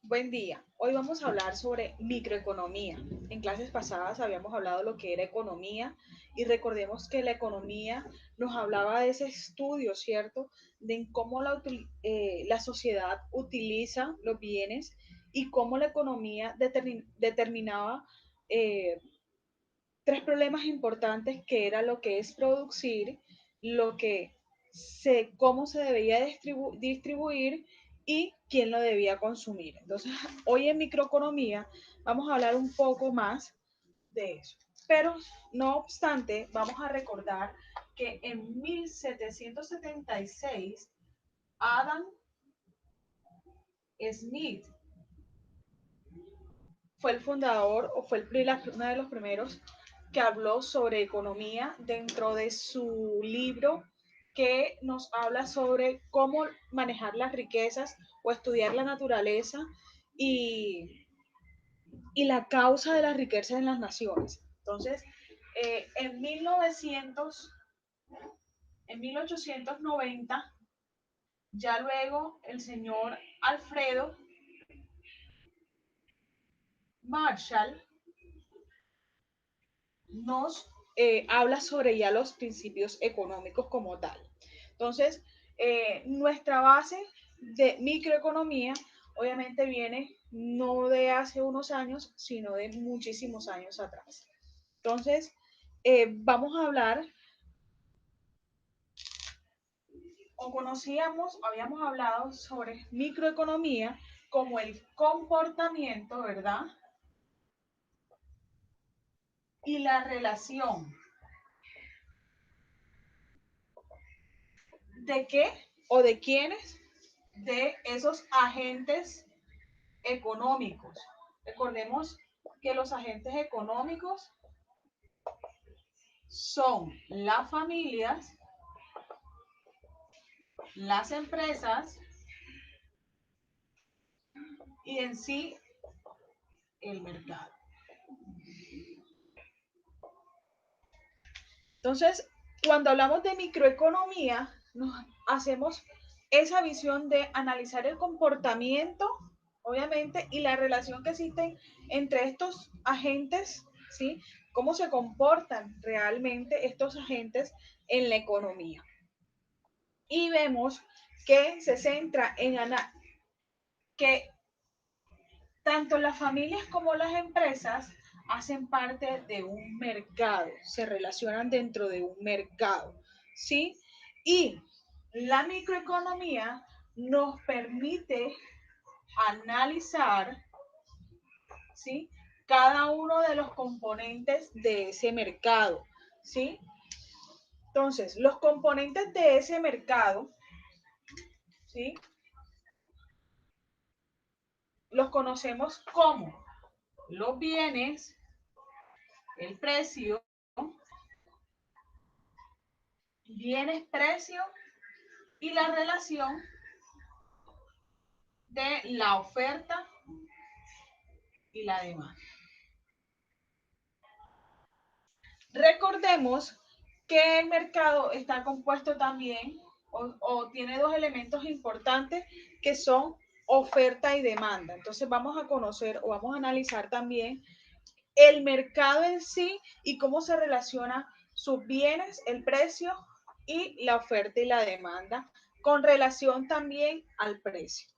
Buen día. Hoy vamos a hablar sobre microeconomía. En clases pasadas habíamos hablado de lo que era economía y recordemos que la economía nos hablaba de ese estudio, ¿cierto? De en cómo la sociedad utiliza los bienes y cómo la economía determinaba eh, tres problemas importantes que era lo que es producir, lo que cómo se debía distribuir y quién lo debía consumir. Entonces, hoy en microeconomía vamos a hablar un poco más de eso. Pero, no obstante, vamos a recordar que en 1776, Adam Smith fue el fundador o fue uno de los primeros que habló sobre economía dentro de su libro que nos habla sobre cómo manejar las riquezas o estudiar la naturaleza y, y la causa de las riquezas en las naciones. Entonces, en 1890, ya luego el señor Alfredo Marshall nos habla sobre ya los principios económicos como tal. Entonces, nuestra base de microeconomía obviamente viene no de hace unos años, sino de muchísimos años atrás. Entonces, vamos a hablar o conocíamos, habíamos hablado sobre microeconomía como el comportamiento, ¿verdad? Y la relación de qué o de quiénes, de esos agentes económicos. Recordemos que los agentes económicos son las familias, las empresas y en sí el mercado. Entonces, cuando hablamos de microeconomía, nos hacemos esa visión de analizar el comportamiento, obviamente, y la relación que existe entre estos agentes, ¿sí? Cómo se comportan realmente estos agentes en la economía. Y vemos que se centra en que tanto las familias como las empresas hacen parte de un mercado, se relacionan dentro de un mercado, ¿sí? Y la microeconomía nos permite analizar, ¿sí? Cada uno de los componentes de ese mercado, ¿sí? Entonces, los componentes de ese mercado, ¿sí? Los conocemos como los bienes, el precio, bienes, precio y la relación de la oferta y la demanda. Recordemos que el mercado está compuesto también o tiene dos elementos importantes que son oferta y demanda. Entonces vamos a conocer o vamos a analizar también el mercado en sí y cómo se relaciona sus bienes, el precio y la oferta y la demanda con relación también al precio.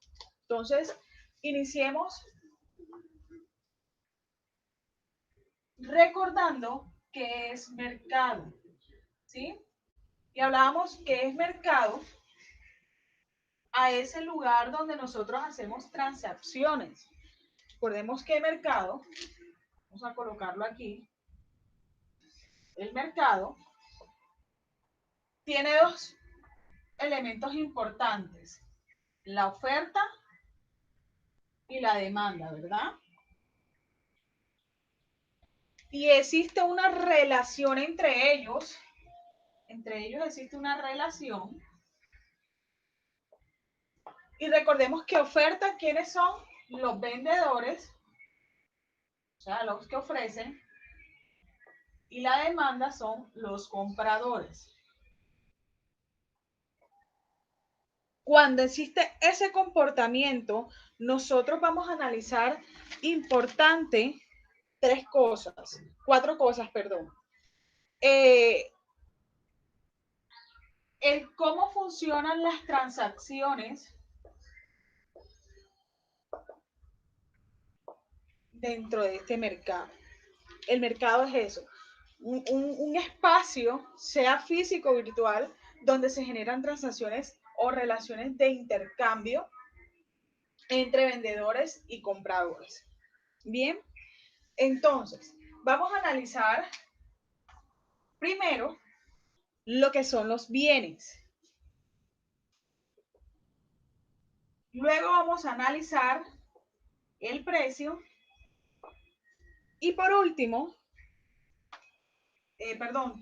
Entonces, iniciemos recordando que es mercado, ¿sí? Y hablábamos que es mercado a ese lugar donde nosotros hacemos transacciones. Recordemos que mercado, vamos a colocarlo aquí, el mercado tiene dos elementos importantes, la oferta y la demanda, ¿verdad? Y existe una relación entre ellos existe una relación. Y recordemos que oferta, ¿quiénes son? Los vendedores, o sea, los que ofrecen, y la demanda son los compradores. Cuando existe ese comportamiento, nosotros vamos a analizar importante cuatro cosas, perdón. El cómo funcionan las transacciones dentro de este mercado. El mercado es eso, un espacio, sea físico o virtual, donde se generan transacciones o relaciones de intercambio entre vendedores y compradores. Bien, entonces, vamos a analizar primero lo que son los bienes. Luego vamos a analizar el precio. Y por último,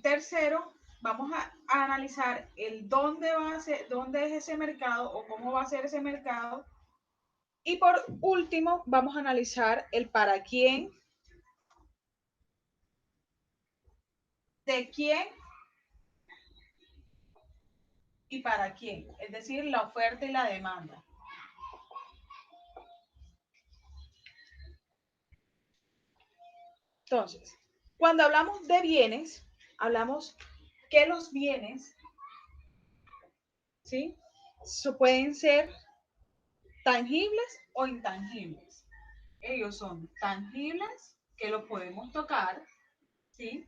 tercero, vamos a analizar el dónde es ese mercado o cómo va a ser ese mercado. Y por último, vamos a analizar el para quién, de quién y para quién, es decir, la oferta y la demanda. Entonces, cuando hablamos de bienes, hablamos que los bienes, ¿sí? Pueden ser tangibles o intangibles. Ellos son tangibles, que los podemos tocar, ¿sí?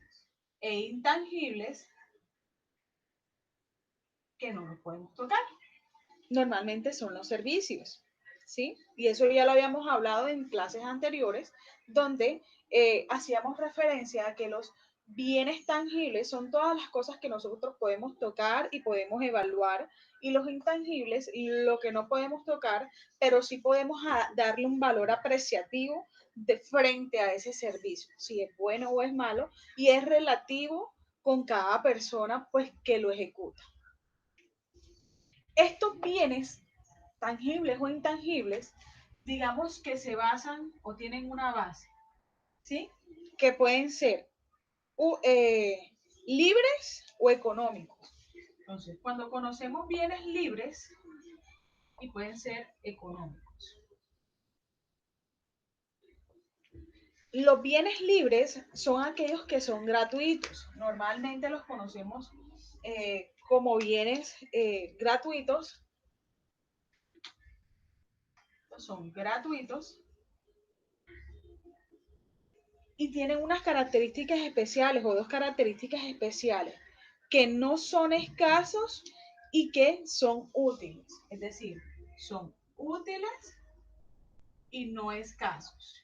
E intangibles, que no los podemos tocar. Normalmente son los servicios, ¿sí? Y eso ya lo habíamos hablado en clases anteriores, donde hacíamos referencia a que los bienes tangibles son todas las cosas que nosotros podemos tocar y podemos evaluar, y los intangibles, lo que no podemos tocar, pero sí podemos darle un valor apreciativo de frente a ese servicio, si es bueno o es malo, y es relativo con cada persona pues que lo ejecuta. Estos bienes tangibles o intangibles, digamos que se basan o tienen una base, ¿sí? Que pueden ser libres o económicos. Entonces, cuando conocemos bienes libres y pueden ser económicos. Los bienes libres son aquellos que son gratuitos. Normalmente los conocemos como bienes gratuitos. Son gratuitos y tienen unas características especiales o dos características especiales, que no son escasos y que son útiles. Es decir, son útiles y no escasos.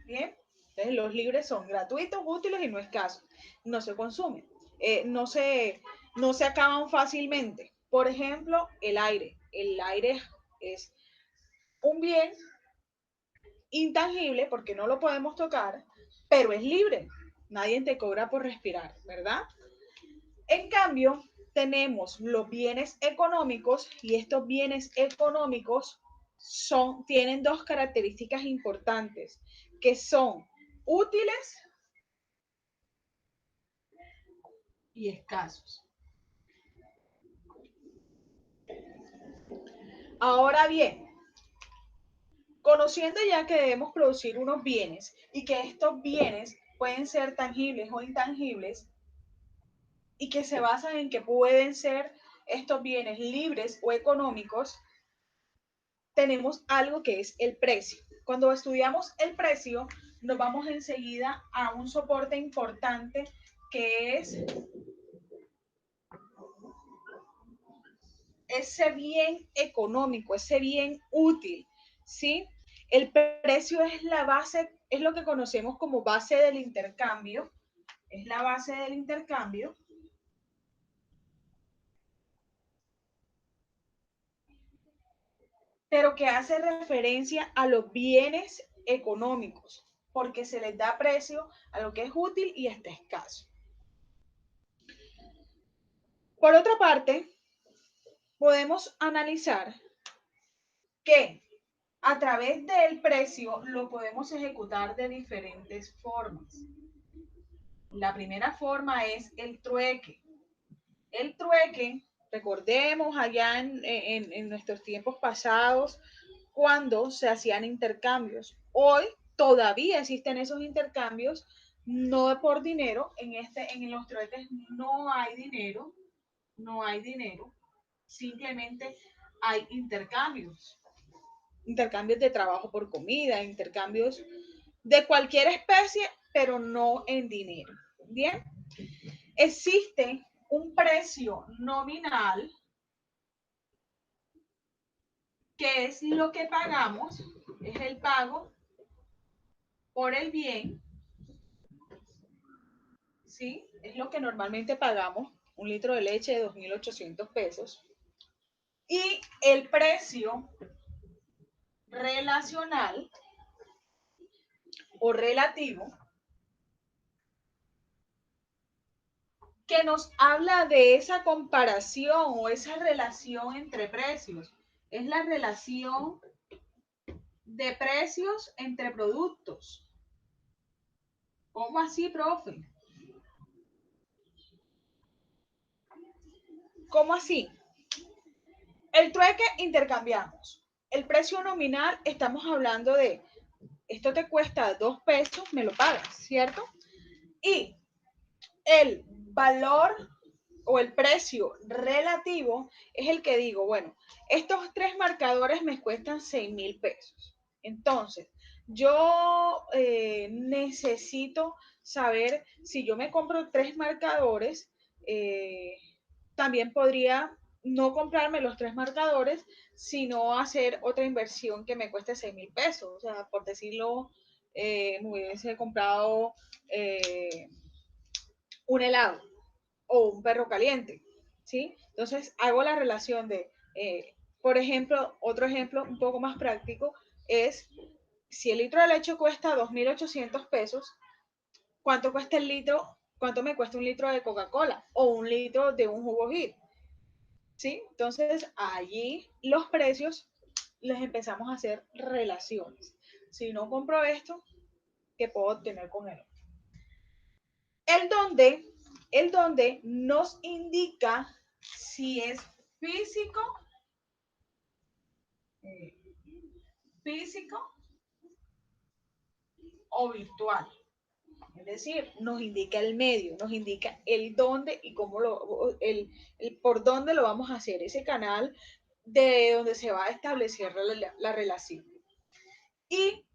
Bien, entonces los libres son gratuitos, útiles y no escasos. No se consumen, no se acaban fácilmente. Por ejemplo, el aire. El aire es un bien intangible porque no lo podemos tocar, pero es libre. Nadie te cobra por respirar, ¿verdad? En cambio, tenemos los bienes económicos y estos bienes económicos tienen dos características importantes, que son útiles y escasos. Ahora bien, conociendo ya que debemos producir unos bienes y que estos bienes pueden ser tangibles o intangibles y que se basan en que pueden ser estos bienes libres o económicos, tenemos algo que es el precio. Cuando estudiamos el precio, nos vamos enseguida a un soporte importante que es ese bien económico, ese bien útil, ¿sí? El precio es la base, es lo que conocemos como base del intercambio, es la base del intercambio, pero que hace referencia a los bienes económicos, porque se les da precio a lo que es útil y está escaso. Por otra parte, podemos analizar que a través del precio lo podemos ejecutar de diferentes formas. La primera forma es el trueque. El trueque Recordemos allá en nuestros tiempos pasados cuando se hacían intercambios. Hoy todavía existen esos intercambios, no por dinero. En los trueques no hay dinero, no hay dinero. Simplemente hay intercambios. Intercambios de trabajo por comida, intercambios de cualquier especie, pero no en dinero. Bien, existe un precio nominal que es lo que pagamos, es el pago por el bien, ¿sí? Es lo que normalmente pagamos, un litro de leche de 2.800 pesos. Y el precio relacional o relativo que nos habla de esa comparación o esa relación entre precios. Es la relación de precios entre productos. ¿Cómo así, profe? ¿Cómo así? El trueque intercambiamos. El precio nominal, estamos hablando de, esto te cuesta 2 pesos, me lo pagas, ¿cierto? Y el valor o el precio relativo es el que digo, bueno, estos 3 marcadores me cuestan 6.000 pesos. Entonces, yo necesito saber si yo me compro 3 marcadores, también podría no comprarme los 3 marcadores, sino hacer otra inversión que me cueste 6.000 pesos. O sea, por decirlo, me hubiese comprado un helado o un perro caliente, ¿sí? Entonces hago la relación de, por ejemplo, otro ejemplo un poco más práctico es, si el litro de leche cuesta 2.800 pesos, ¿cuánto cuesta el litro? ¿Cuánto me cuesta un litro de Coca-Cola o un litro de un jugo Hit? ¿Sí? Entonces allí los precios les empezamos a hacer relaciones. Si no compro esto, ¿qué puedo obtener con él? El donde, el donde nos indica si es físico, eh, físico o virtual. Es decir, nos indica el medio, nos indica el dónde y cómo el por dónde lo vamos a hacer, ese canal de donde se va a establecer la relación. Y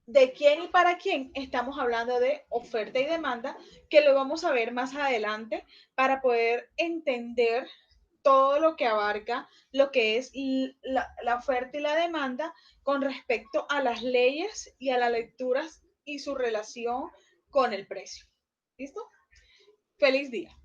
de quién y para quién estamos hablando de oferta y demanda, que lo vamos a ver más adelante para poder entender todo lo que abarca lo que es la oferta y la demanda con respecto a las leyes y a las lecturas y su relación con el precio. ¿Listo? Feliz día.